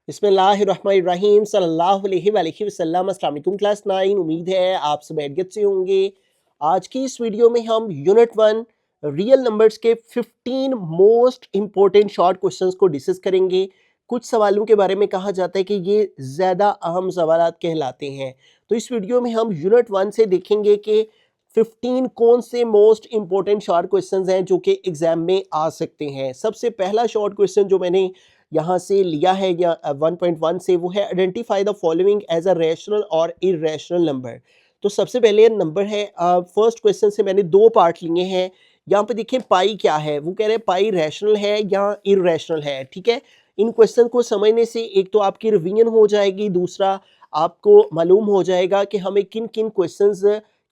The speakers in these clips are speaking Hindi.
बिस्मिल्लाहिर्रहमानिर्रहीम सल्लल्लाहु अलैहि वसल्लम। अस्सलाम वालेकुम क्लास 9। उम्मीद है आप सब खैरियत से होंगे। आज की इस वीडियो में हम यूनिट 1 रियल नंबर्स के 15 मोस्ट इंपॉर्टेंट शॉर्ट क्वेश्चंस को डिस्कस करेंगे। कुछ सवालों के बारे में कहा जाता है कि ये ज़्यादा अहम सवालात कहलाते हैं। तो इस वीडियो में हम यूनिट 1 से देखेंगे कि 15 कौन से मोस्ट इंपॉर्टेंट शॉर्ट क्वेश्चंस हैं जो कि एग्जाम में आ सकते हैं। सबसे पहला शॉर्ट क्वेश्चन जो मैंने यहाँ से लिया है या 1.1 से, वो है identify the following as a rational और इरेशनल नंबर। तो सबसे पहले नंबर है, फर्स्ट क्वेश्चन से मैंने दो पार्ट लिए हैं। यहाँ पे देखिए पाई क्या है, वो कह रहे हैं पाई रैशनल है या इरेशनल है। ठीक है, इन क्वेश्चन को समझने से एक तो आपकी रिवीजन हो जाएगी, दूसरा आपको मालूम हो जाएगा कि हमें किन किन क्वेश्चंस,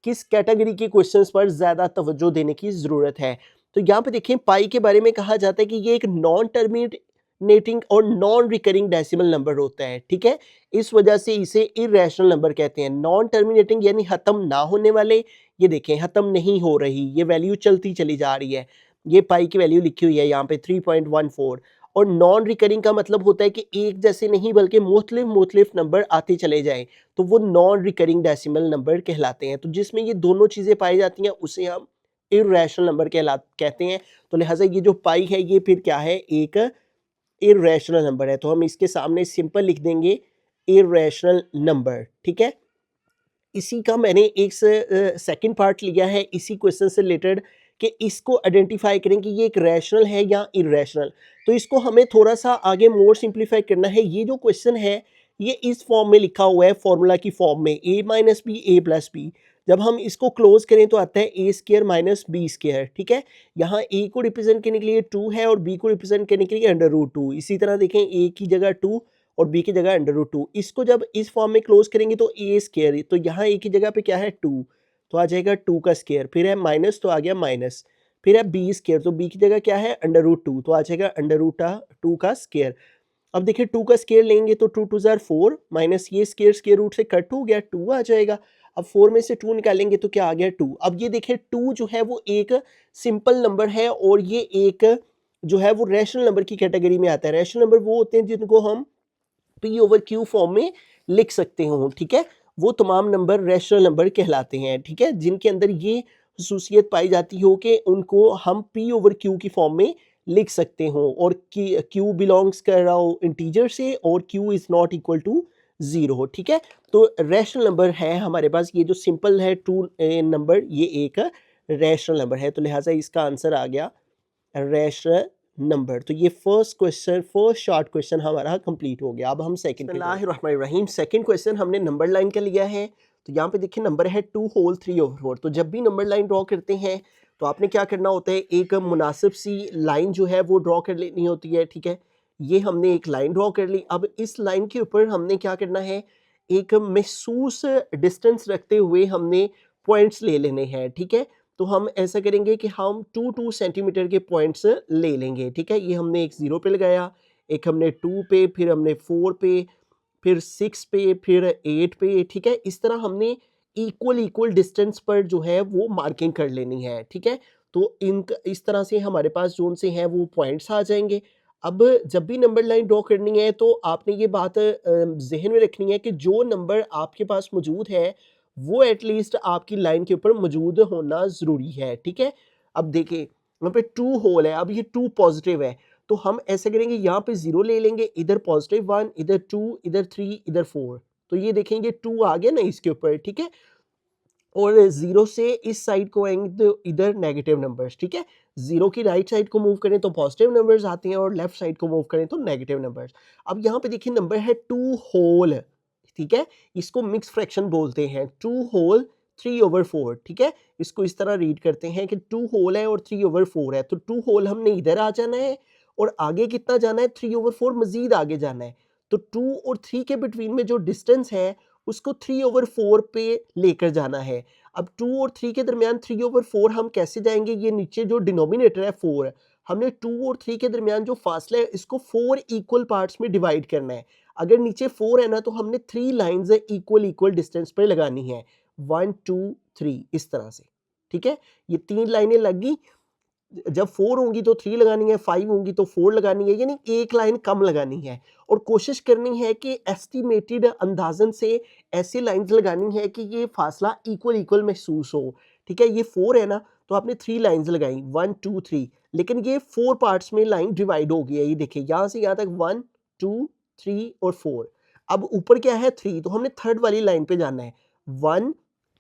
किस कैटेगरी के क्वेश्चंस पर ज़्यादा तवज्जो देने की ज़रूरत है। तो यहाँ पे देखिए पाई के बारे में कहा जाता है कि ये एक नॉन टर्मिनेटिंग और नॉन रिकरिंग डेसिमल नंबर होता है। ठीक है, इस वजह से इसे इरेशनल नंबर कहते हैं। नॉन टर्मिनेटिंग यानी खत्म ना होने वाले, ये देखें खत्म नहीं हो रही, ये वैल्यू चलती चली जा रही है। ये पाई की वैल्यू लिखी हुई है यहाँ पे 3.14। और नॉन रिकरिंग का मतलब होता है कि एक जैसे नहीं बल्कि मुख्तलिफ नंबर आते चले जाए, तो वो नॉन रिकरिंग डेसिमल नंबर कहलाते हैं। तो जिसमें ये दोनों चीज़ें पाई जाती हैं उसे हम इरेशनल नंबर कहते हैं। तो लिहाजा ये जो पाई है ये फिर क्या है, एक इरेशनल नंबर है। तो हम इसके सामने सिंपल लिख देंगे इरेशनल नंबर। ठीक है, इसी का मैंने एक सेकंड पार्ट लिया है इसी क्वेश्चन से रिलेटेड कि इसको आइडेंटिफाई करें कि ये एक रैशनल है या इरेशनल। तो इसको हमें थोड़ा सा आगे मोर सिंप्लीफाई करना है। ये जो क्वेश्चन है ये इस फॉर्म में लिखा हुआ है, फॉर्मूला की फॉर्म में, a minus B A plus B. जब हम इसको क्लोज करें तो आता है A square minus B square. ठीक है, यहाँ a को रिप्रेजेंट करने के लिए 2 है और b को रिप्रेजेंट करने के लिए √2। इसी तरह देखें a की जगह 2 और b की जगह √2। इसको जब इस फॉर्म में क्लोज करेंगे तो ए स्क्र, तो यहाँ a की जगह पे क्या है 2, तो आ जाएगा 2 का स्क्र, फिर है माइनस तो आ गया माइनस, फिर है बी स्क्र, तो b की जगह क्या है √2, तो आ जाएगा √2 का स्क्र। अब देखिए 2 का स्क्वायर लेंगे तो 2 2 जार 4 माइनस ये स्क्वायर रूट से कट हो गया, 2 आ जाएगा। अब 4 में से 2 निकालेंगे तो क्या आ गया 2। अब ये देखिए 2 जो है वो एक सिंपल नंबर है और ये एक जो है वो रैशनल नंबर की कैटेगरी में आता है। रैशनल नंबर वो होते हैं जिनको हम p/q फॉर्म में लिख सकते हो। ठीक है, वो तमाम नंबर रैशनल नंबर कहलाते हैं। ठीक है, जिनके अंदर ये खसूसियत पाई जाती हो कि उनको हम p/q की फॉर्म में लिख सकते हो और q बिलोंग्स कर रहा हो इंटीजर से और q is not equal to 0। ठीक है, तो रैशनल नंबर है हमारे पास, ये जो सिंपल है 2 नंबर, ये एक रैशनल नंबर है। तो लिहाजा इसका आंसर आ गया रैशनल नंबर। तो ये फर्स्ट शॉर्ट क्वेश्चन हमारा कंप्लीट हो गया। अब हम सेकंड बिस्मिल्लाहिर्रहमानिर्रहीम, सेकंड क्वेश्चन हमने नंबर लाइन का लिया है। तो यहाँ पे देखिए नंबर है 2 होल 3/4। तो जब भी नंबर लाइन ड्रॉ करते हैं तो आपने क्या करना होता है, एक मुनासिब सी लाइन जो है वो ड्रॉ कर लेनी होती है। ठीक है, ये हमने एक लाइन ड्रॉ कर ली। अब इस लाइन के ऊपर हमने क्या करना है, एक महसूस डिस्टेंस रखते हुए हमने पॉइंट्स ले लेने हैं। ठीक है, तो हम ऐसा करेंगे कि हम 2 सेंटीमीटर के पॉइंट्स ले लेंगे। ठीक है, ये हमने एक 0 पे लगाया, एक हमने 2 पे, फिर हमने 4 पे, फिर 6 पे, फिर 8 पे। ठीक है, इस तरह हमने इक्वल डिस्टेंस पर जो है वो मार्किंग कर लेनी है। ठीक है, तो इस तरह से हमारे पास जोन से हैं वो पॉइंट्स आ जाएंगे। अब जब भी नंबर लाइन ड्रॉ करनी है तो आपने ये बात जहन में रखनी है कि जो नंबर आपके पास मौजूद है वो एटलीस्ट आपकी लाइन के ऊपर मौजूद होना ज़रूरी है। ठीक है, अब देखिए यहाँ पे 2 होल है, अब ये 2 पॉजिटिव है, तो हम ऐसे करेंगे यहाँ पे 0 ले लेंगे, इधर +1, इधर 2, इधर 3, इधर 4। तो ये देखेंगे 2 आ गया ना इसके ऊपर। ठीक है, और 0 से इस साइड को आएंगे तो इधर नेगेटिव नंबर्स। ठीक है, 0 की राइट साइड को मूव करें तो पॉजिटिव नंबर्स आते हैं और लेफ्ट साइड को मूव करें तो नेगेटिव नंबर्स। अब यहाँ पे देखिए नंबर है 2 होल। ठीक है, इसको मिक्स फ्रैक्शन बोलते हैं, 2 होल 3/4। ठीक है, इसको इस तरह रीड करते हैं कि 2 होल है और 3/4 है। तो 2 होल हमने इधर आ जाना है और आगे कितना जाना है, 3/4 मजीद आगे जाना है। तो 2 और 3 के बिटवीन में जो डिस्टेंस है उसको 3/4 पे लेकर जाना है। अब 2 और 3 के दरमियान 3/4 हम कैसे जाएंगे, ये नीचे जो डिनोमिनेटर है 4, हमने 2 और 3 के दरमियान जो फासला है इसको 4 इक्वल पार्ट्स में डिवाइड करना है। अगर नीचे 4 है ना तो हमने 3 लाइंस इक्वल डिस्टेंस पर लगानी है, 1 2 3 इस तरह से। ठीक है, ये 3 लाइनें लग गई। जब 4 होंगी तो 3 लगानी है, 5 होंगी तो 4 लगानी है, यानी एक लाइन कम लगानी है और कोशिश करनी है कि एस्टिमेटेड अंदाजन से ऐसी लाइंस लगानी है कि ये फासला इक्वल इक्वल महसूस हो। ठीक है, ये 4 है ना, तो आपने 3 लाइंस लगाई 1 2 3, लेकिन ये 4 पार्ट्स में लाइन डिवाइड हो गई है। ये देखिए यहाँ से यहाँ तक 1 2 3 और 4। अब ऊपर क्या है 3, तो हमने थर्ड वाली लाइन पे जाना है 1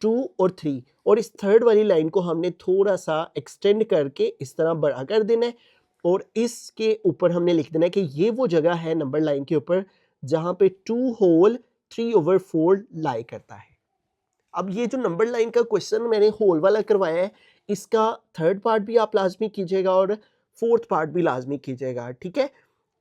2 और 3, और इस थर्ड वाली लाइन को हमने थोड़ा सा एक्सटेंड करके इस तरह बड़ा कर देना है और इसके ऊपर हमने लिख देना है कि ये वो जगह है नंबर लाइन के ऊपर जहां पे 2 होल 3/4 लाई करता है। अब ये जो नंबर लाइन का क्वेश्चन मैंने होल वाला करवाया है, इसका थर्ड पार्ट भी आप लाजमी कीजिएगा और फोर्थ पार्ट भी लाजमी कीजिएगा। ठीक है,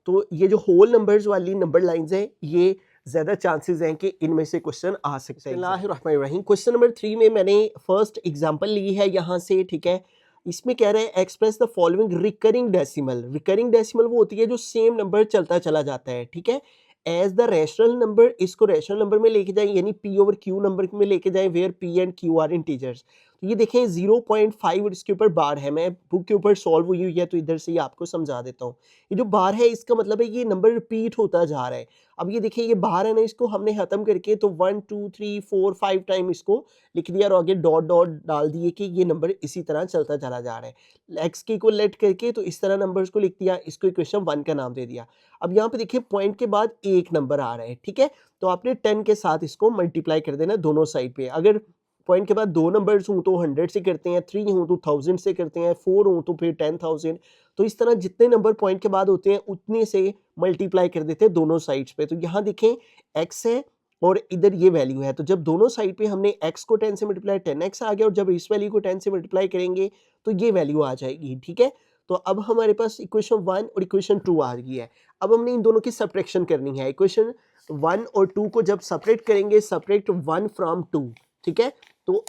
तो ये जो होल नंबर्स वाली नंबर लाइंस हैं, ये ज़्यादा चांसेस हैं कि इनमें से क्वेश्चन आ सकते हैं। बिस्मिल्लाहिर्रहमानिर्रहीम। क्वेश्चन नंबर 3 में मैंने फर्स्ट एग्जांपल ली है यहाँ से। ठीक है, इसमें कह रहे हैं express the following recurring decimal. Recurring decimal वो होती है जो सेम नंबर चलता चला जाता है। ठीक है, एज द रैशनल नंबर, इसको रैशनल नंबर में लेके जाएं, यानी पी ओवर क्यू नंबर में लेके जाएं, where P and Q are integers. तो ये देखें 0.5 और इसके ऊपर बार है, मैं बुक के ऊपर सॉल्व हुई हुई है तो इधर से ही आपको समझा देता हूँ। ये जो बार है इसका मतलब है ये नंबर रिपीट होता जा रहा है। अब ये देखिए ये बाहर है ना, इसको हमने खत्म करके तो 1 2 3 4 5 टाइम इसको लिख दिया और आगे डॉट डॉट डाल दिए कि ये नंबर इसी तरह चलता चला जा रहा है। एक्स के इक्वल लेट करके तो इस तरह नंबर्स को लिख दिया, इसको इक्वेशन 1 का नाम दे दिया। अब यहाँ पे देखिए पॉइंट के बाद एक नंबर आ रहा है। ठीक है, तो आपने 10 के साथ इसको मल्टीप्लाई कर देना दोनों साइड पे। अगर पॉइंट के बाद दो नंबर्स हों तो 100 से करते हैं, 3 हों तो 1000 से करते हैं, 4 हों तो फिर 10,000। तो इस तरह जितने नंबर पॉइंट के बाद होते हैं उतने से मल्टीप्लाई कर देते हैं दोनों साइड्स पे। तो यहाँ देखें x है और इधर ये वैल्यू है, तो जब दोनों साइड पे हमने x को 10 से मल्टीप्लाई 10x आ गया और जब इस वैल्यू को 10 से मल्टीप्लाई करेंगे तो ये वैल्यू आ जाएगी। ठीक है, तो अब हमारे पास इक्वेशन 1 और इक्वेशन 2 आ गई है। अब हमने इन दोनों की सब्ट्रैक्शन करनी है। इक्वेशन 1 और 2 को जब सेपरेट करेंगे, सब्ट्रैक्ट 1 फ्रॉम 2। ठीक है, तो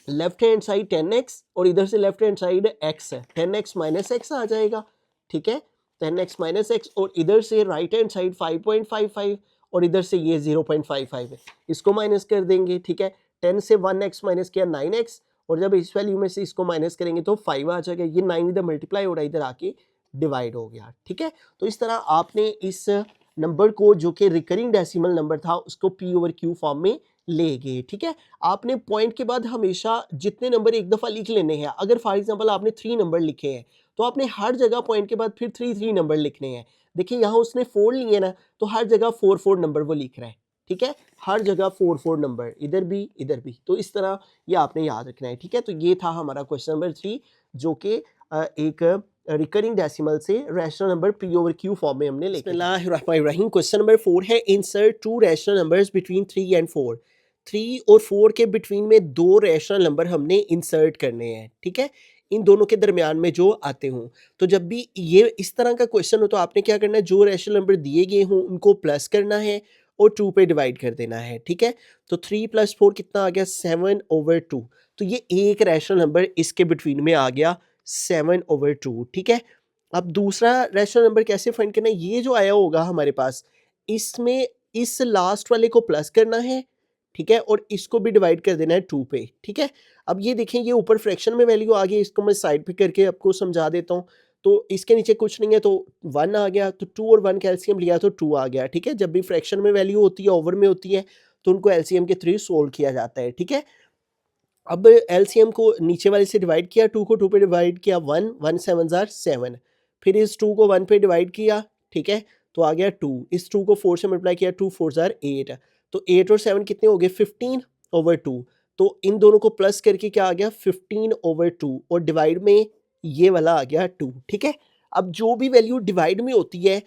लेफ्ट हैंड साइड 10x और इधर से लेफ्ट हैंड साइड x है, 10x माइनस एक्स आ जाएगा। ठीक है, 10x माइनस एक्स, और इधर से राइट हैंड साइड 5.55 और इधर से ये 0.55 है, इसको माइनस कर देंगे। ठीक है, 10 से 1x माइनस किया 9x, और जब इस वैल्यू में से इसको माइनस करेंगे तो 5 आ जाएगा। ये 9 इधर मल्टीप्लाई हो रहा है, इधर आके डिवाइड हो गया। ठीक है, तो इस तरह आपने इस नंबर को जो कि रिकरिंग डेसिमल नंबर था उसको p ओवर q फॉर्म में ले गए। ठीक है, आपने पॉइंट के बाद हमेशा जितने नंबर एक दफ़ा लिख लेने हैं। अगर फॉर एग्जांपल आपने 3 नंबर लिखे हैं तो आपने हर जगह पॉइंट के बाद फिर 3 नंबर लिखने हैं। देखिए यहाँ उसने 4 लिए ना, तो हर जगह 4 नंबर वो लिख रहा है। ठीक है, हर जगह 4 नंबर, इधर भी इधर भी। तो इस तरह ये आपने याद रखना है। ठीक है, तो ये था हमारा क्वेश्चन नंबर 3 जो कि एक रिकरिंग डेसिमल से rational number p over q form में हमने लिखा। बिस्मिल्लाहिर्रहमानिर्रहीम। क्वेश्चन नंबर 4 है insert 2 rational numbers between 3 and 4। 3 और 4 के बिटवीन में 2 रैशनल नंबर हमने इंसर्ट करने हैं। ठीक है, इन दोनों के दरमियान में जो आते हों। तो जब भी ये इस तरह का क्वेश्चन हो तो आपने क्या करना है, जो रैशनल नंबर दिए गए हों उनको प्लस करना है और 2 पे डिवाइड कर देना है। ठीक है, तो 3 + 4 कितना आ गया 7/2। तो ये एक रैशनल नंबर इसके बिटवीन में आ गया 7/2। ठीक है, अब दूसरा रैशनल नंबर कैसे फाइंड करना है, ये जो आया होगा हमारे पास इसमें इस लास्ट वाले को प्लस करना है। ठीक है, और इसको भी डिवाइड कर देना है 2 पे। ठीक है, अब ये देखें ये ऊपर फ्रैक्शन में वैल्यू आ गई, इसको मैं साइड पे करके आपको समझा देता हूँ। तो इसके नीचे कुछ नहीं है तो 1 आ गया, तो 2 और 1 का एलसीएम लिया तो 2 आ गया। ठीक है, जब भी फ्रैक्शन में वैल्यू होती है, ओवर में होती है, तो उनको एलसीएम के थ्रू सोल्व किया जाता है। ठीक है, अब एलसीएम को नीचे वाले से डिवाइड किया, 2 को 2 पे डिवाइड किया 1, 1 7 जार 7, फिर इस 2 को 1 पे डिवाइड किया। ठीक है, तो आ गया 2, इस 2 को 4 से मल्टीप्लाई किया, 2 4 जार 8, तो 8 और 7 कितने हो गए 15/2। तो इन दोनों को प्लस करके क्या आ गया 15/2 और डिवाइड में ये वाला आ गया 2। ठीक है, अब जो भी वैल्यू डिवाइड में होती है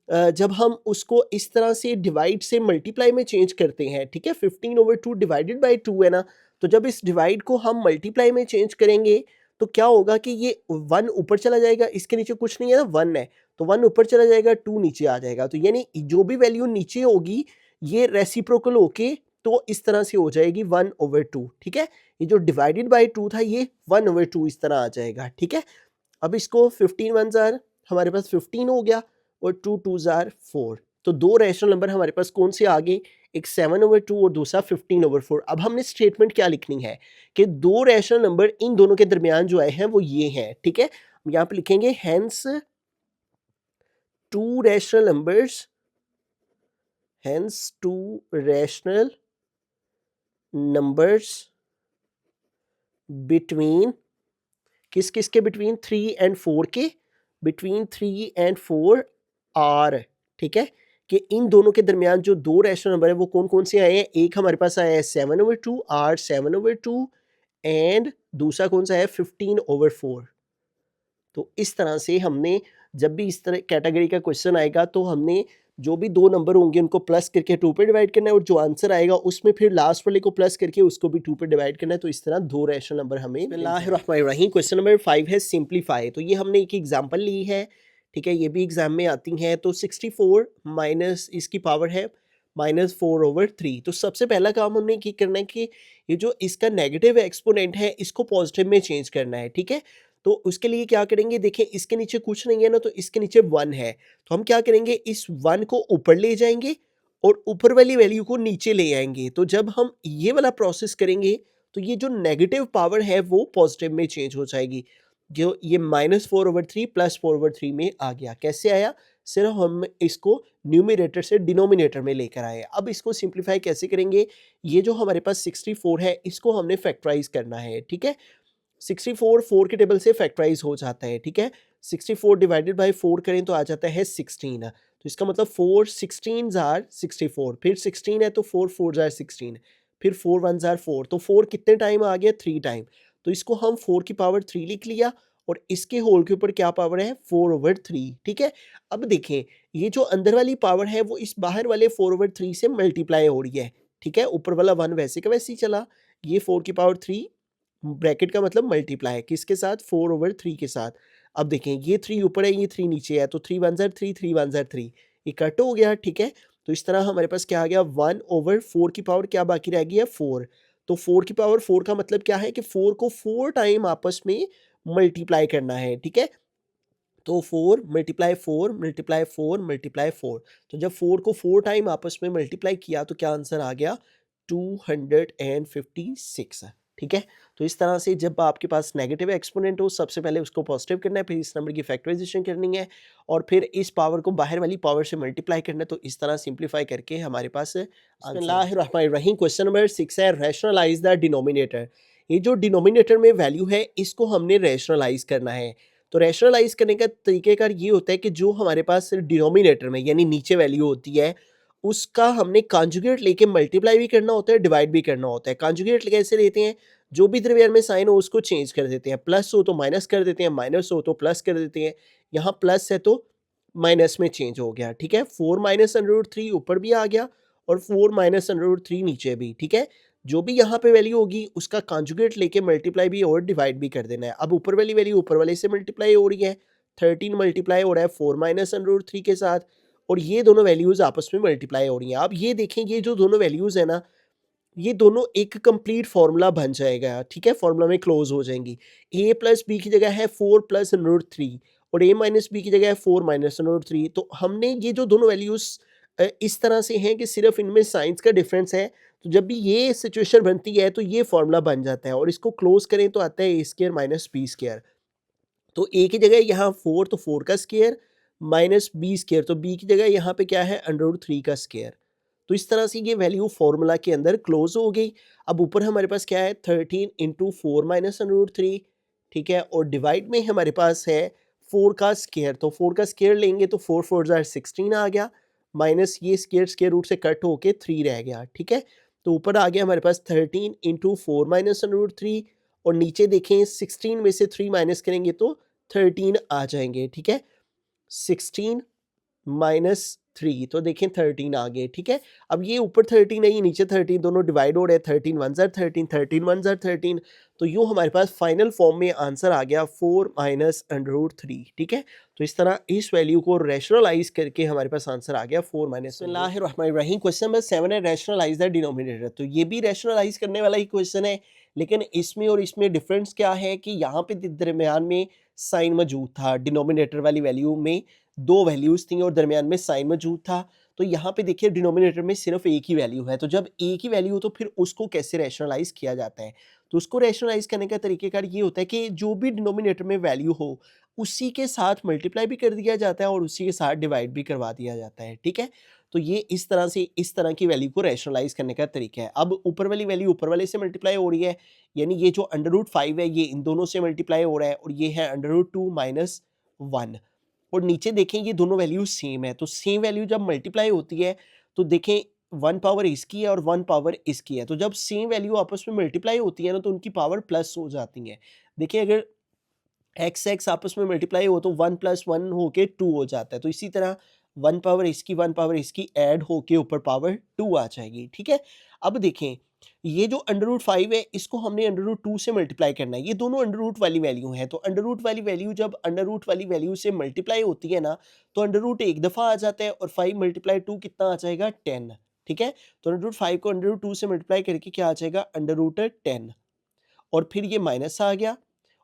जब हम उसको इस तरह से डिवाइड से मल्टीप्लाई में चेंज करते हैं। ठीक है, 15/2 डिवाइडेड बाय 2 है ना, तो जब इस डिवाइड को हम मल्टीप्लाई में चेंज करेंगे तो क्या होगा कि ये 1 ऊपर चला जाएगा, इसके नीचे कुछ नहीं है ना 1 है, तो 1 ऊपर चला जाएगा 2 नीचे आ जाएगा। तो यानी जो भी वैल्यू नीचे होगी ये रेसिप्रोकल होके तो इस तरह से हो जाएगी 1/2। ठीक है, ये जो डिवाइडेड बाय 2 था ये 1/2 इस तरह आ जाएगा। ठीक है, अब इसको 15 1 जार हमारे पास 15 हो गया और 2 2 जार 4। तो दो रैशनल नंबर हमारे पास कौन से आ गए, एक 7/2 और दूसरा 15/4। अब हमने स्टेटमेंट क्या लिखनी है कि दो रैशनल नंबर इन दोनों के दरमियान जो आए हैं वो ये हैं। ठीक है, हम यहाँ पे लिखेंगे hence two rational numbers, hence two rational numbers between किस किस के बिटवीन 3 एंड 4 के बिटवीन 3 एंड 4 आर, ठीक है, कि इन दोनों के दरमियान जो दो रैशनल नंबर है वो कौन कौन से आए हैं। एक हमारे पास आया है 7/2 आर 7/2 एंड दूसरा कौन सा है 15/4। तो इस तरह से हमने जब भी इस तरह कैटेगरी का क्वेश्चन आएगा तो हमने जो भी दो नंबर होंगे उनको प्लस करके 2 पे डिवाइड करना है और जो आंसर आएगा उसमें फिर लास्ट वाले को प्लस करके उसको भी 2 पे डिवाइड करना है। तो इस तरह दो रैशनल नंबर हमें बिस्मिल्लाहिर्रहमानिर्रहीम। क्वेश्चन नंबर 5 है सिंप्लीफाई। तो ये हमने एक एग्जांपल ली है, ठीक है, ये भी एग्जाम में आती हैं। तो 64 माइनस इसकी पावर है -4/3। तो सबसे पहला काम हमने ये करना है कि ये जो इसका नेगेटिव एक्सपोनेंट है इसको पॉजिटिव में चेंज करना है, ठीक है। तो उसके लिए क्या करेंगे, देखिए इसके नीचे कुछ नहीं है ना, तो इसके नीचे 1 है, तो हम क्या करेंगे इस 1 को ऊपर ले जाएंगे और ऊपर वाली वैल्यू को नीचे ले आएंगे। तो जब हम ये वाला प्रोसेस करेंगे तो ये जो नेगेटिव पावर है वो पॉजिटिव में चेंज हो जाएगी। जो ये -4/3 +4/3 में आ गया। कैसे आया, सिर्फ हम इसको न्यूमरेटर से डिनोमिनेटर में लेकर आए। अब इसको सिंप्लीफाई कैसे करेंगे, ये जो हमारे पास 64 है इसको हमने फैक्टराइज करना है, ठीक है। 64 4 के टेबल से फैक्टराइज हो जाता है, ठीक है। 64 डिवाइडेड बाय 4 करें तो आ जाता है 16। तो इसका मतलब 4 16s आर 64, फिर 16 है तो 4 4s आर 16, फिर 4 1s आर 4। तो 4 कितने टाइम आ गया, 3 टाइम। तो इसको हम 4 की पावर 3 लिख लिया और इसके होल के ऊपर क्या पावर है 4/3, ठीक है। अब देखें ये जो अंदर वाली पावर है वो इस बाहर वाले 4/3 से मल्टीप्लाई हो रही है, ठीक है। ऊपर वाला 1 वैसे का वैसे ही चला, ये 4 की पावर 3 ब्रैकेट का मतलब मल्टीप्लाई किसके साथ 4/3 के साथ। अब देखें ये 3 ऊपर है ये 3 नीचे है, तो 3 1s आर 3 3 1s आर 3, ये कट हो गया, ठीक है। तो इस तरह हमारे पास क्या आ गया 1/4 की पावर क्या बाकी रह गई है 4। तो 4 की पावर 4 का मतलब क्या है कि 4 को 4 टाइम आपस में मल्टीप्लाई करना है, ठीक है। तो 4 × 4 × 4 × 4। तो जब 4 को 4 टाइम आपस में मल्टीप्लाई किया तो क्या आंसर आ गया 256, ठीक है। तो इस तरह से जब आपके पास नेगेटिव एक्सपोनेंट हो सबसे पहले उसको पॉजिटिव करना है, फिर इस नंबर की फैक्टराइजेशन करनी है और फिर इस पावर को बाहर वाली पावर से मल्टीप्लाई करना है। तो इस तरह सिंप्लीफाई करके हमारे पास बिस्मिल्लाहिर्रहमानिर्रहीम। क्वेश्चन नंबर 6 है रैशनलाइज द डिनोमिनेटर। ये जो डिनोमिनेटर में वैल्यू है इसको हमने रैशनलाइज करना है। तो रैशनलाइज करने का तरीकेकार ये होता है कि जो हमारे पास डिनोमिनेटर में यानी नीचे वैल्यू होती है उसका हमने कॉन्जुगेट लेके मल्टीप्लाई भी करना होता है, डिवाइड भी करना होता है। कॉन्जुगेट कैसे लेते हैं, जो भी दरमियान में साइन हो उसको चेंज कर देते हैं, प्लस हो तो माइनस कर देते हैं, माइनस हो तो प्लस कर देते हैं। यहाँ प्लस है तो माइनस में चेंज हो गया, ठीक है। 4 -√3 ऊपर भी आ गया और 4 -√3 नीचे भी, ठीक है। जो भी यहाँ पे वैल्यू होगी उसका कॉन्जुगेट लेके मल्टीप्लाई भी और डिवाइड भी कर देना है। अब ऊपर वाली वैल्यू ऊपर वाले से मल्टीप्लाई हो रही है, 13 मल्टीप्लाई हो रहा है 4 -√3 के साथ और ये दोनों वैल्यूज आपस में मल्टीप्लाई हो रही हैं। अब ये देखें ये जो दोनों वैल्यूज है ना ये दोनों एक कंप्लीट फार्मूला बन जाएगा, ठीक है, फार्मूला में क्लोज हो जाएंगी। a + b की जगह है 4 + √3 और a - b की जगह है 4 - √3। तो हमने ये जो दोनों वैल्यूज इस तरह से हैं कि सिर्फ इनमें साइंस का डिफरेंस है। तो जब भी ये सिचुएशन बनती है तो ये फार्मूला बन जाता है और इसको क्लोज करें तो आता है a² - b²। तो a की जगह यहाँ 4 तो 4 का स्क्वायर माइनस b², तो b की जगह यहाँ पे क्या है √3 का स्क्वायर। तो इस तरह से ये वैल्यू फार्मूला के अंदर क्लोज हो गई। अब ऊपर हमारे पास क्या है 13 × 4 - √3, ठीक है, और डिवाइड में हमारे पास है 4 का स्क्वायर। तो 4 का स्क्वायर लेंगे तो 4 4s आर 16 आ गया, माइनस ये स्क्वायर रूट से कट होके 3 रह गया, ठीक है। तो ऊपर आ गया हमारे पास 13 × 4 - √3 और नीचे देखें 16 में से 3 माइनस करेंगे तो 13 आ जाएंगे, ठीक है। 16 - 3 तो देखें 13 आ गए, ठीक है। अब ये ऊपर 13 है ये नीचे 13, दोनों डिवाइड हो रहे हैं, 13 1s आर 13 13 1s आर 13। तो यूँ हमारे पास फाइनल फॉर्म में आंसर आ गया 4 -√3, ठीक है। तो इस तरह इस वैल्यू को रैशनलाइज करके हमारे पास आंसर आ गया 4 - बिस्मिल्लाहिर्रहमानिर्रहीम। क्वेश्चन नंबर 7 है रैशनलाइज द डिनोमिनेटर। तो ये भी रैशनलाइज करने वाला ही क्वेश्चन है, लेकिन इसमें और इसमें डिफरेंस क्या है कि यहाँ पे दरमियान में साइन मौजूद था। डिनोमिनेटर वाली वैल्यू में दो वैल्यूज थी और दरमियान में साइन मौजूद था। तो यहाँ पे देखिए डिनोमिनेटर में सिर्फ एक ही वैल्यू है, तो जब एक ही वैल्यू हो तो फिर उसको कैसे रैशनलाइज किया जाता है? तो उसको रैशनलाइज करने का तरीकेकार ये होता है कि जो भी डिनोमिनेटर में वैल्यू हो उसी के साथ मल्टीप्लाई भी कर दिया जाता है और उसी के साथ डिवाइड भी करवा दिया जाता है, ठीक है? तो ये इस तरह से इस तरह की वैल्यू को रैशनलाइज करने का तरीका है। अब ऊपर वाली वैल्यू ऊपर वाले से मल्टीप्लाई हो रही है, यानी ये जो √5 है ये इन दोनों से मल्टीप्लाई हो रहा है और ये है √2 माइनस 1। और नीचे देखें ये दोनों वैल्यू सेम है, तो सेम वैल्यू जब मल्टीप्लाई होती है तो देखें 1 पावर इसकी है और 1 पावर इसकी है, तो जब सेम वैल्यू आपस में मल्टीप्लाई होती है ना तो उनकी पावर प्लस हो जाती है। देखिए अगर एक्स एक्स आपस में मल्टीप्लाई हो तो 1 + 1 होके 2 हो जाता है, तो इसी तरह 1 पावर इसकी 1 पावर इसकी ऐड होके ऊपर पावर 2 आ जाएगी, ठीक है? अब देखें ये जो √5 है इसको हमने √2 से मल्टीप्लाई करना है, ये दोनों अंडर वाली वैल्यू हैं, तो अंडर वाली वैल्यू जब अंडर वाली वैल्यू से मल्टीप्लाई होती है ना तो अंडर एक दफ़ा आ जाता है और 5 × 2 कितना आ जाएगा 10, ठीक है? तो √5 को √2 से मल्टीप्लाई करके क्या आ जाएगा √10 और फिर ये माइनस आ गया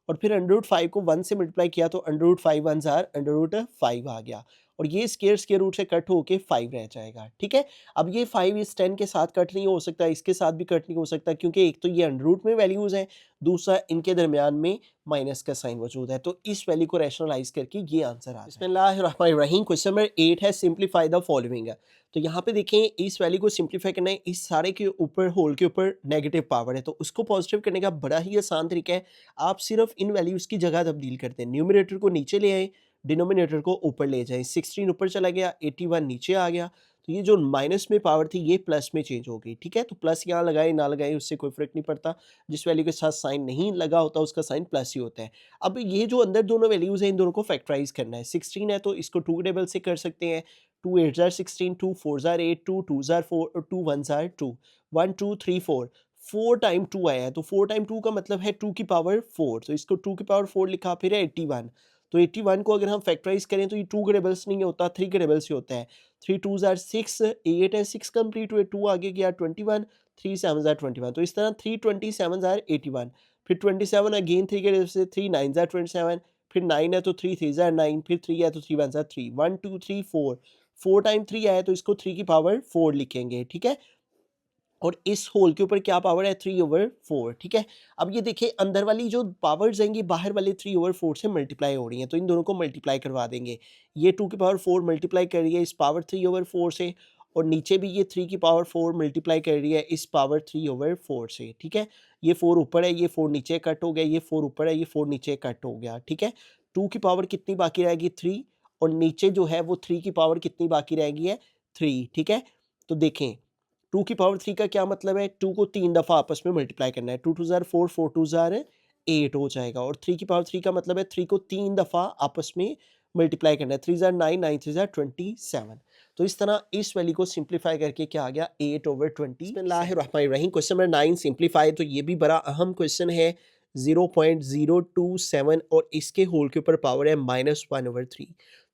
और फिर √5 को 1 से मल्टीप्लाई किया तो √5 1s आर √5 आ गया और ये स्क्वायर रूट से कट होके 5 रह जाएगा, ठीक है? अब ये 5 इस 10 के साथ कट नहीं हो सकता, इसके साथ भी कट नहीं हो सकता क्योंकि एक तो ये अंडर में वैल्यूज़ हैं, दूसरा इनके दरमियान में माइनस का साइन मौजूद है, तो इस वैल्यू को रैशनलाइज करके ये आंसर आ जाए। बिस्मिल्लाहिर्रहमानिर्रहीम। क्वेश्चन नंबर 8 है सिंप्लीफाई द फॉलोइंग। तो यहाँ पे देखें इस वैल्यू को सिंप्लीफाई करना है, इस सारे के ऊपर होल के ऊपर नेगेटिव पावर है तो उसको पॉजिटिव करने का बड़ा ही आसान तरीका है, आप सिर्फ इन वैल्यूज़ की जगह तब्दील करते हैं, न्यूमरेटर को नीचे ले आए, डिनोमिनेटर को ऊपर ले जाएं, 16 ऊपर चला गया, 81 नीचे आ गया, तो ये जो माइनस में पावर थी ये प्लस में चेंज हो गई, ठीक है? तो प्लस यहाँ लगाए ना लगाए उससे कोई फर्क नहीं पड़ता, जिस वैल्यू के साथ साइन नहीं लगा होता उसका साइन प्लस ही होता है। अब ये जो अंदर दोनों वैल्यूज़ हैं इन दोनों को फैक्टराइज करना है, 16 है तो इसको 2 टेबल से कर सकते हैं, 2 8s are 16, 2 4s are 8, 2 2s are 4 और 2 1s are 2, 1 2 3 4, 4 टाइम 2 आया है तो 4 टाइम 2 का मतलब है 2 की पावर 4, तो इसको 2 की पावर 4 लिखा, फिर है 81, तो 81 को अगर हम फैक्टराइज करें तो ये 2 के टेबल्स नहीं होता, 3 के टेबल्स से होता है, 3 2s are 6, 8 है 6 कंप्लीट हुए, 2 आगे गया 21, 3 7s are 21, तो इस तरह 3 27s are 81, फिर 27 अगेन 3 के टेबल से, 3 9s are 27, फिर 9 है तो 3 3s are 9, फिर 3 है तो 3 1s are 3, 1 2 3 4, 4 टाइम 3 आया तो इसको 3 की पावर 4 लिखेंगे, ठीक है? और इस होल के ऊपर क्या पावर है 3/4, ठीक है? अब ये देखिए अंदर वाली जो पावर्स हैं ये बाहर वाले 3/4 से मल्टीप्लाई हो रही हैं, तो इन दोनों को मल्टीप्लाई करवा देंगे, ये 2 की पावर 4 मल्टीप्लाई कर रही है इस पावर 3/4 से और नीचे भी ये 3 की पावर 4 मल्टीप्लाई कर रही है इस पावर 3/4 से, ठीक है? ये 4 ऊपर है, ये 4 नीचे कट हो गया, ये 4 ऊपर है, ये 4 नीचे कट हो गया, ठीक है? 2 की पावर कितनी बाकी रहेगी 3 और नीचे जो है वो 3 की पावर कितनी बाकी रहेगी है 3, ठीक है? तो देखें 2 की पावर 3 का क्या मतलब है, 2 को 3 दफ़ा आपस में मल्टीप्लाई करना है, 2 2s are 4, 4 2s are 8 हो जाएगा और 3 की पावर 3 का मतलब है 3 को 3 दफ़ा आपस में मल्टीप्लाई करना है, 3s are 9, 9 3s are 27, तो इस तरह इस वैल्यू को सिंप्लीफाई करके क्या आ गया 8/20। बिस्मिल्लाहिर्रहमानिर्रहीम। क्वेश्चन नंबर 9 सिंप्लीफाई, तो ये भी बड़ा अहम क्वेश्चन है, 0.027 और इसके होल के ऊपर पावर है -1/3।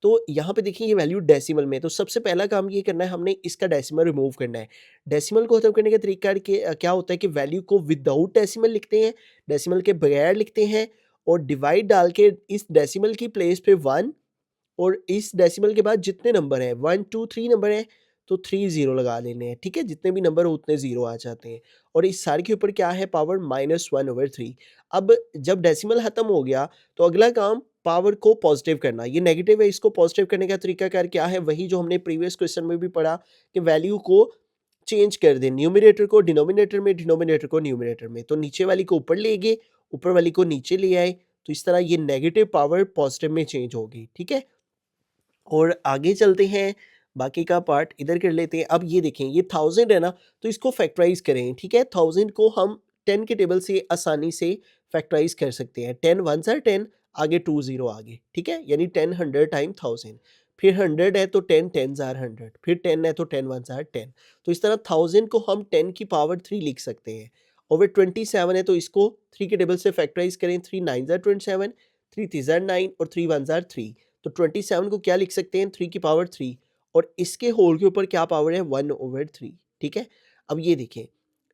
तो यहाँ पे देखिए ये वैल्यू डेसिमल में है, तो सबसे पहला काम ये करना है हमने इसका डेसिमल रिमूव करना है। डेसिमल को खत्म करने का तरीका क्या होता है कि वैल्यू को विदाउट डेसिमल लिखते हैं, डेसिमल के बगैर लिखते हैं और डिवाइड डाल के इस डेसिमल की प्लेस पे 1 और इस डेसिमल के बाद जितने नंबर हैं 1 2 3 नंबर हैं तो 3 0 लगा लेने हैं, ठीक है? जितने भी नंबर हो उतने 0 आ जाते हैं और इस सारे के ऊपर क्या है पावर -1/3। अब जब डेसिमल ख़त्म हो गया तो अगला काम पावर को पॉजिटिव करना, ये नेगेटिव है इसको पॉजिटिव करने का तरीकाकार क्या है, वही जो हमने प्रीवियस क्वेश्चन में भी पढ़ा कि वैल्यू को चेंज कर दें, न्यूमरेटर को डिनोमिनेटर में, डिनोमिनेटर को न्यूमरेटर में, तो नीचे वाली को ऊपर ले गए, ऊपर वाली को नीचे ले आए, तो इस तरह ये नेगेटिव पावर पॉजिटिव में चेंज होगी, ठीक है? और आगे चलते हैं, बाकी का पार्ट इधर कर लेते हैं। अब ये देखें ये 1000 है ना, तो इसको फैक्टराइज करें, ठीक है? 1000 को हम 10 के टेबल से आसानी से फैक्टराइज कर सकते हैं, 10 1s are 10, आगे 2 0 आगे, ठीक है? यानी 10 100 टाइम 1000, फिर 100 है तो 10 10s are 100, फिर 10 है तो 10 1s are 10, तो इस तरह 1000 को हम 10 की पावर 3 लिख सकते हैं। और 27 है तो इसको 3 के टेबल से फैक्टराइज करें, 3 9s are 27, 3 3s are 9 और 3 1s are 3, तो 27 को क्या लिख सकते हैं 3 की पावर 3 और इसके होल के ऊपर क्या पावर है 1/3, ठीक है? अब ये देखें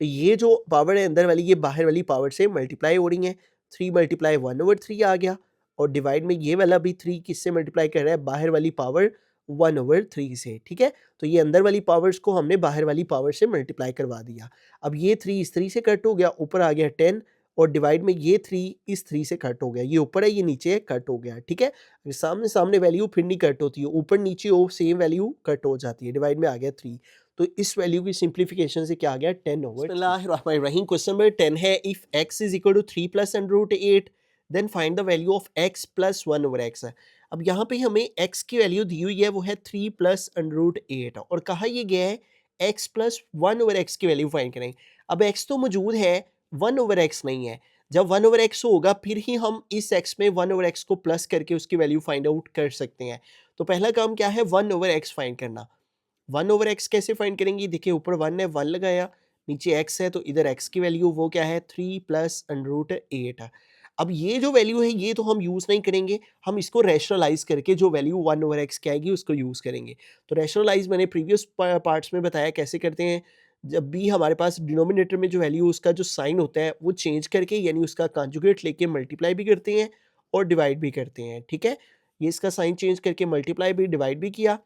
ये जो पावर है अंदर वाली ये बाहर वाली पावर से मल्टीप्लाई हो रही है, 3 × 1/3 आ गया और डिवाइड में ये वाला भी 3 किससे मल्टीप्लाई कर रहा है बाहर वाली पावर 1/3 से, ठीक है। तो ये अंदर वाली पावर्स को हमने बाहर वाली पावर से मल्टीप्लाई करवा दिया। अब ये 3 इस 3 से कट हो गया, ऊपर आ गया 10 और डिवाइड में ये 3 इस 3 से कट हो गया, ये ऊपर है ये नीचे है, कट हो गया, ठीक है। सामने सामने वैल्यू फिर नहीं कट होती है, ऊपर नीचे हो सेम वैल्यू कट हो जाती है, डिवाइड में आ गया 3। तो इस वैल्यू की सिंप्लीफिकेशन से क्या आ गया 10/3। बिस्मिल्लाहिर्रहमानिर्रहीम। क्वेश्चन नंबर 10 है, if x is equal to 3 plus √8 then find the value of x plus 1/x। अब यहाँ पे हमें x की वैल्यू दी हुई है, वो है 3 प्लस √8 और कहा ये गया है x प्लस 1/x की वैल्यू फाइंड करें। अब x तो मौजूद है, 1/x नहीं है। जब 1/x होगा फिर ही हम इस x में 1/x को प्लस करके उसकी वैल्यू फाइंड आउट कर सकते हैं। तो पहला काम क्या है, 1/x फाइंड करना। 1/x कैसे फाइंड करेंगे, देखिए ऊपर 1 है, 1 लगाया, नीचे x है, तो इधर x की वैल्यू वो क्या है 3 प्लस √8। अब ये जो वैल्यू है ये तो हम यूज़ नहीं करेंगे, हम इसको रैशनलाइज करके जो वैल्यू 1/x की आएगी उसको यूज़ करेंगे। तो रैशनलाइज मैंने प्रीवियस पार्ट्स में बताया कैसे करते हैं। जब भी हमारे पास डिनोमिनेटर में जो वैल्यू उसका जो साइन होता है वो चेंज करके यानी उसका कॉन्जुगेट लेके मल्टीप्लाई भी करते हैं और डिवाइड भी करते हैं, ठीक है। ये इसका साइन चेंज करके मल्टीप्लाई भी डिवाइड भी किया,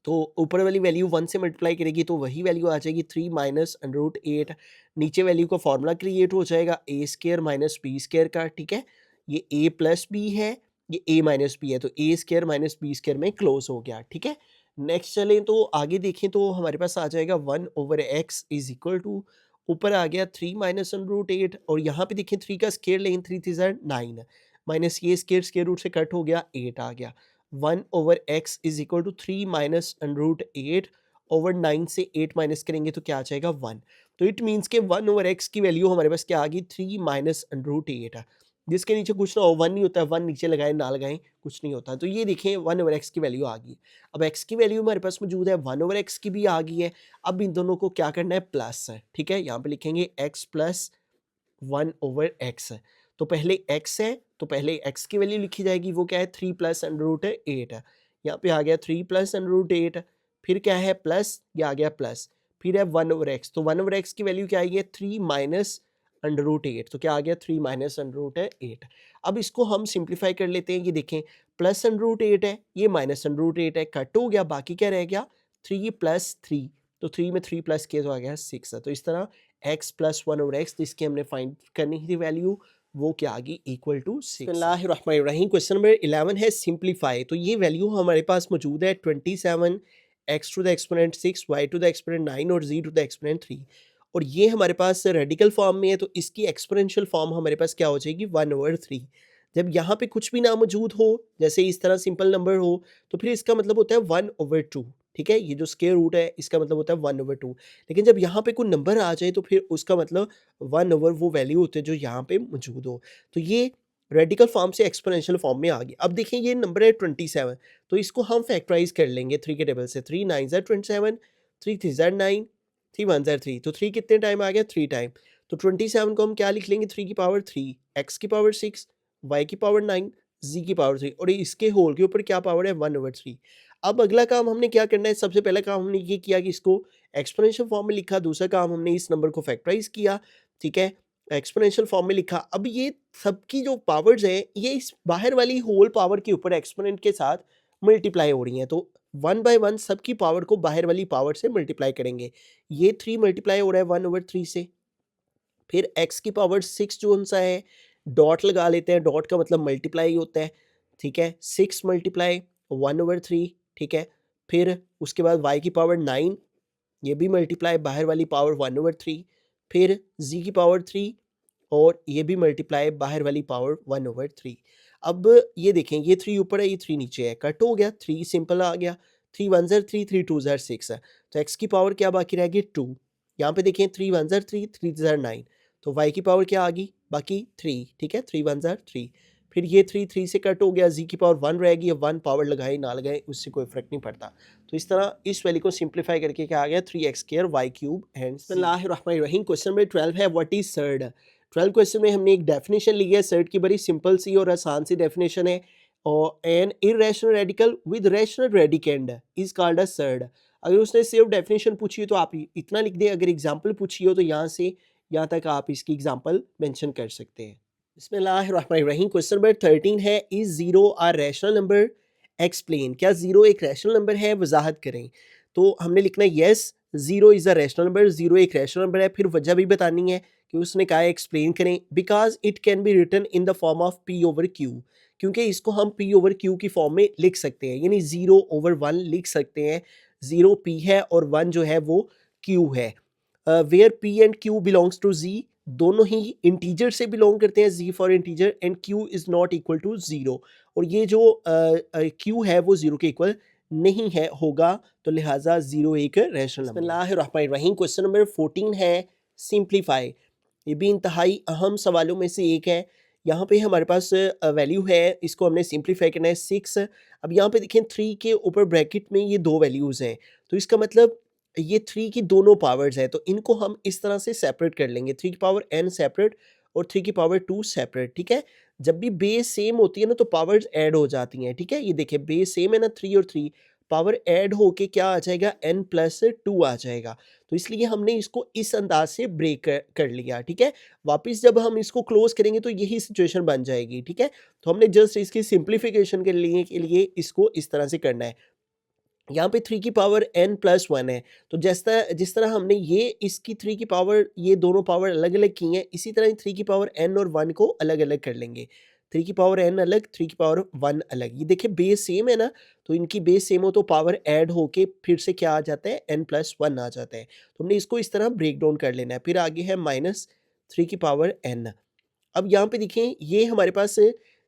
तो ऊपर वाली वैल्यू 1 से मल्टीप्लाई करेगी तो वही वैल्यू आ जाएगी 3 माइनस √8। नीचे वैल्यू का फॉर्मूला क्रिएट हो जाएगा ए स्क्र माइनस बी स्क्र का, ठीक है। ये ए प्लस बी है, ये ए माइनस बी है, तो ए स्क्र माइनस बी स्क्र में क्लोज हो गया, ठीक है। नेक्स्ट चलें तो आगे देखें तो हमारे पास आ जाएगा 1/x इज इक्वल टू, ऊपर आ गया 3 माइनस √8 और यहाँ पे देखें 3 का स्क्वायर लें, 3 3 9 माइनस ये स्क्वायर रूट से कट हो गया, 8 आ गया। 1/x is equal to 3 minus √8 over 9 से 8 माइनस करेंगे तो क्या आ जाएगा 1। तो इट मीन्स के 1/x की वैल्यू हमारे पास क्या आ गई 3 माइनस √8। जिसके नीचे कुछ ना हो 1 नहीं होता, 1 नीचे लगाए ना लगाएं कुछ नहीं होता। तो ये देखें 1/x की वैल्यू आ गई। अब x की वैल्यू हमारे पास मौजूद है, 1/x की भी आ गई है। अब इन दोनों को क्या करना है, प्लस है, ठीक है। यहाँ पे लिखेंगे x प्लस 1/x। तो पहले x है तो पहले x की वैल्यू लिखी जाएगी, वो क्या है 3 प्लस √8 है। यहाँ पे आ गया 3 प्लस √8, फिर क्या है प्लस, ये आ गया प्लस, फिर है 1/x। तो 1/x की वैल्यू क्या आई है 3 माइनस √8, तो क्या आ गया 3 माइनस √8। अब इसको हम सिंप्लीफाई कर लेते हैं, ये देखें प्लस √8 है, ये माइनस √8 है, कट हो गया, बाकी क्या रह गया 3 प्लस 3, तो 3 में 3 प्लस किया तो आ गया 6। तो इस तरह x प्लस 1/x जिसकी हमने फाइंड करनी थी वैल्यू, वो क्या आ गई इक्वल टू 6। बिस्मिल्लाहिर्रहमानिर्रहीम। क्वेश्चन नंबर 11 है सिंप्लीफाई। तो ये वैल्यू हमारे पास मौजूद है 27 x to the exponent 6 y to the exponent 9 और z टू द एक्सपोनेंट 3 और ये हमारे पास रेडिकल फॉर्म में है, तो इसकी एक्सपोनेंशियल फॉर्म हमारे पास क्या हो जाएगी 1/3। जब यहाँ पे कुछ भी ना मौजूद हो, जैसे इस तरह सिंपल नंबर हो, तो फिर इसका मतलब होता है 1/2, ठीक है। ये जो स्क्वायर रूट है इसका मतलब होता है 1/2। लेकिन जब यहाँ पे कोई नंबर आ जाए तो फिर उसका मतलब 1 ओवर वो वैल्यू होते हैं जो यहाँ पे मौजूद हो। तो ये रेडिकल फॉर्म से एक्सपोनेंशियल फॉर्म में आ गई। अब देखें ये नंबर है 27, तो इसको हम फैक्टराइज कर लेंगे 3 के टेबल से। 3 9 27, 3 3 9, 3 1 3। तो 3 कितने टाइम आ गया 3 टाइम। तो 27 को हम क्या लिख लेंगे 3 की पावर 3, x की पावर 6, y की पावर 9, z की पावर 3 और इसके होल के ऊपर क्या पावर है 1/3। अब अगला काम हमने क्या करना है, सबसे पहला काम हमने ये किया कि इसको एक्सपोनेंशियल फॉर्म में लिखा, दूसरा काम हमने इस नंबर को फैक्टराइज किया, ठीक है, एक्सपोनेंशियल फॉर्म में लिखा। अब ये सबकी जो पावर्स हैं ये इस बाहर वाली होल पावर के ऊपर एक्सपोनेंट के साथ मल्टीप्लाई हो रही हैं, तो 1/1 सबकी पावर को बाहर वाली पावर से मल्टीप्लाई करेंगे। ये 3 मल्टीप्लाई हो रहा है 1/3 से, फिर x की पावर 6 जो सा है, डॉट लगा लेते हैं, डॉट का मतलब मल्टीप्लाई होता है, ठीक है। 6 मल्टीप्लाई 1/3, ठीक है। फिर उसके बाद y की पावर 9, ये भी मल्टीप्लाई बाहर वाली पावर 1/3, फिर z की पावर 3 और ये भी मल्टीप्लाई बाहर वाली पावर 1/3। अब ये देखें ये 3 ऊपर है ये 3 नीचे है, कट हो गया, 3 सिंपल आ गया, 3 1 3, 3 2 6 है, तो x की पावर क्या बाकी रह गई 2। यहाँ पे देखें 3 1 3, 3 9, तो y की पावर क्या आ गई बाकी 3, ठीक है, 3 1 3। फिर ये 3 3 से कट हो गया, z की पावर 1 रहेगी, अब 1 पावर लगाए ना लगाए उससे कोई फर्क नहीं पड़ता। तो इस तरह इस वैल्यू को सिंप्लीफाई करके क्या आ गया 3x² y³ एंड बिस्मिल्लाहिर्रहमानिर्रहीम। क्वेश्चन नंबर 12 है व्हाट इज सर्ड। 12 क्वेश्चन में हमने एक डेफिनेशन ली है सर्ड की, बड़ी सिंपल सी और आसान सी डेफिनेशन है, और an irrational radical with rational radicand is called a surd. अगर उसने सिर्फ डेफिनेशन पूछी हो तो आप इतना लिख दें, अगर एग्जाम्पल पूछी हो तो यहाँ से यहाँ तक आप इसकी एग्जाम्पल मेंशन कर सकते हैं। बिस्मिल्लाहिर्रहमानिर्रहीम। क्वेश्चन नंबर 13 है is 0 a rational number explain, क्या ज़ीरो एक रैशनल नंबर है, वजाहत करें। तो हमने लिखना है yes zero is a rational number, zero एक रैशनल नंबर है। फिर वजह भी बतानी है कि उसने कहा है एक्सप्लेन करें। Because it can be written in the form of P over Q, क्योंकि इसको हम पी ओवर क्यू की फॉर्म में लिख सकते हैं, यानी ज़ीरो ओवर वन लिख सकते हैं। ज़ीरो पी है और वन जो है वो क्यू है। Where P and Q belongs to G, दोनों ही इंटीजर से बिलोंग करते हैं, G for integer, and Q is not equal to zero, और ये जो क्यू है वो ज़ीरो के इक्वल नहीं है होगा, तो लिहाजा ज़ीरो एक रैशनल नंबर। बिस्मिल्लाहिर्रहमानिर्रहीम। क्वेश्चन नंबर 14 है सिंप्लीफाई। ये भी इंतहाई अहम सवालों में से एक है। यहाँ पे हमारे पास वैल्यू है, इसको हमने सिंप्लीफाई करना है 6। अब यहाँ पे देखें 3 के ऊपर ब्रैकेट में ये दो वैल्यूज़ हैं, तो इसका मतलब ये 3 की दोनों पावर्स है, तो इनको हम इस तरह से सेपरेट कर लेंगे, 3 की पावर n सेपरेट और 3 की पावर 2 सेपरेट, ठीक है। जब भी बेस सेम होती है ना तो पावर्स ऐड हो जाती हैं, ठीक है। ये देखिए बेस सेम है ना 3 और 3, पावर ऐड होके क्या आ जाएगा n प्लस 2 आ जाएगा, तो इसलिए हमने इसको इस अंदाज से ब्रेक कर लिया, ठीक है। वापस जब हम इसको क्लोज करेंगे तो यही सिचुएशन बन जाएगी, ठीक है। तो हमने जस्ट इसकी सिंप्लीफिकेशन के लिए इसको इस तरह से करना है। यहाँ पे 3 की पावर n प्लस 1 है, तो जिस तरह हमने ये इसकी 3 की पावर, ये दोनों पावर अलग अलग की हैं, इसी तरह 3 की पावर n और 1 को अलग अलग कर लेंगे। 3 की पावर n अलग, 3 की पावर 1 अलग। ये देखिए बेस सेम है ना, तो इनकी बेस सेम हो तो पावर ऐड होके फिर से क्या आ जाता है, n प्लस 1 आ जाता है। तो हमने इसको इस तरह ब्रेक डाउन कर लेना है। फिर आगे है माइनस 3 की पावर n। अब यहाँ पे देखें ये हमारे पास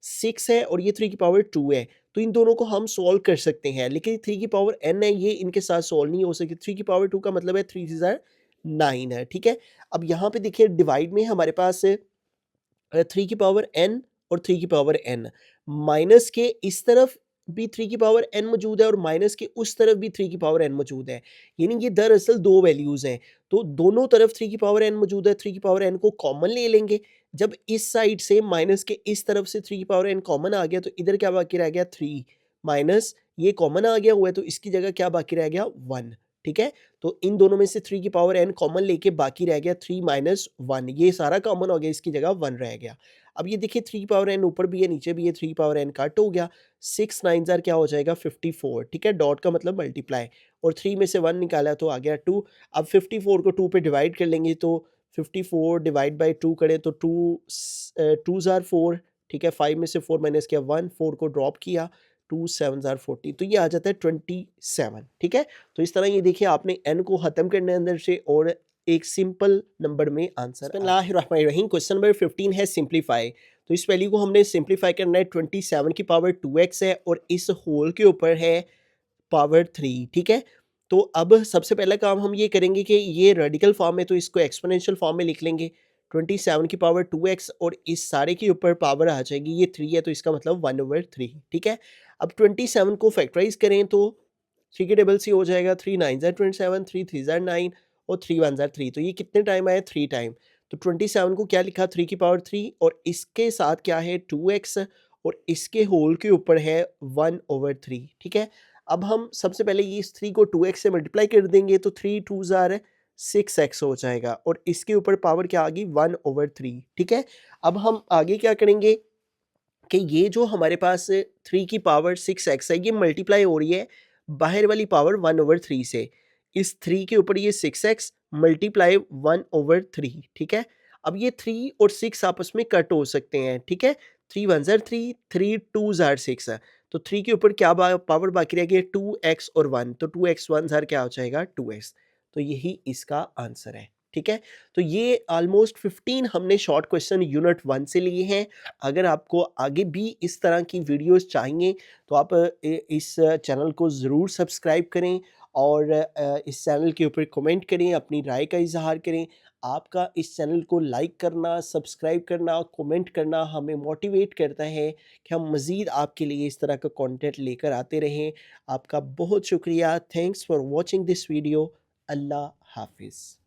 6 है और ये 3 की पावर 2 है, तो इन दोनों को हम सॉल्व कर सकते हैं, लेकिन 3 की पावर n है, ये इनके साथ सॉल्व नहीं हो सकती। 3 की पावर 2 का मतलब है 3 3 9 है, ठीक है। अब यहाँ पे देखिए डिवाइड में हमारे पास 3 की पावर n और 3 की पावर n, माइनस के इस तरफ भी 3 की पावर n मौजूद है और माइनस के उस तरफ भी 3 की पावर n मौजूद है, यानी ये दरअसल दो वैल्यूज़ हैं, तो दोनों तरफ 3 की पावर n मौजूद है। 3 की पावर n को कॉमन ले लेंगे, जब इस साइड से माइनस के इस तरफ से 3 की पावर n कॉमन आ गया तो इधर क्या बाकी रह गया 3, माइनस ये कॉमन आ गया हुआ है तो इसकी जगह क्या बाकी रह गया 1, ठीक है। तो इन दोनों में से 3 की पावर n कॉमन लेके बाकी रह गया 3 माइनस 1, ये सारा कॉमन हो गया, इसकी जगह 1 रह गया। अब ये देखिए 3 की पावर n ऊपर भी है नीचे भी है, 3 की पावर n कट हो गया, 6 9 ज़ार क्या हो जाएगा 54, ठीक है। डॉट का मतलब मल्टीप्लाई, और 3 में से 1 निकाला तो आ गया 2। अब 54 को 2 पे डिवाइड कर लेंगे, तो 54 डिवाइड बाई 2 करें तो 2 ज़ार 4, ठीक है। 5 में से 4 माइनस किया 1, 4 को ड्रॉप किया, 2 7 ज़ार 40, तो ये आ जाता है 27, ठीक है। तो इस तरह ये देखिए आपने n को ख़त्म करने अंदर से और एक सिंपल नंबर में आंसर। बिस्मिल्लाहिर्रहमानिर्रहीम। क्वेश्चन नंबर 15 है सिंप्लीफाई। तो इस वैल्यू को हमने सिंप्लीफाई करना है, 27 की पावर 2x है और इस होल के ऊपर है पावर 3, ठीक है। तो अब सबसे पहला काम हम ये करेंगे कि ये रेडिकल फॉर्म है तो इसको एक्सपोनेंशियल फॉर्म में लिख लेंगे। 27 की पावर 2x और इस सारे के ऊपर पावर आ जाएगी, ये 3 है तो इसका मतलब 1/3, ठीक है। अब 27 को फैक्टराइज करें तो 3 के टेबल से हो जाएगा, 3 9 ज़ार 27, 3 3 ज़ार 9 और 3 1 ज़ार 3, तो ये कितने टाइम आया 3 टाइम। तो 27 को क्या लिखा 3 की पावर 3 और इसके साथ क्या है 2x और इसके होल के ऊपर है 1/3, ठीक है। अब हम सबसे पहले ये इस 3 को 2x से मल्टीप्लाई कर देंगे तो 3 2 ज़ार 6x हो जाएगा और इसके ऊपर पावर क्या आ गई 1/3, ठीक है। अब हम आगे क्या करेंगे कि ये जो हमारे पास 3 की पावर 6x है ये मल्टीप्लाई हो रही है बाहर वाली पावर 1/3 से, इस 3 के ऊपर ये 6x मल्टीप्लाई 1/3, ठीक है। अब ये 3 और 6 आपस में कट हो सकते हैं, ठीक है। 3 1 ज़ार 3, 3 2 ज़ार 6, तो 3 के ऊपर क्या पावर बाकी रह गई 2x और 1, तो 2x 1 ज़ार क्या हो जाएगा 2x, तो यही इसका आंसर है, ठीक है। तो ये ऑलमोस्ट 15 हमने शॉर्ट क्वेश्चन यूनिट 1 से लिए हैं। अगर आपको आगे भी इस तरह की वीडियोस चाहिए तो आप इस चैनल को ज़रूर सब्सक्राइब करें और इस चैनल के ऊपर कमेंट करें, अपनी राय का इजहार करें। आपका इस चैनल को लाइक करना, सब्सक्राइब करना, कमेंट करना हमें मोटिवेट करता है कि हम मज़ीद आपके लिए इस तरह का कंटेंट लेकर आते रहें। आपका बहुत शुक्रिया। Thanks for watching this video. अल्लाह हाफिज़।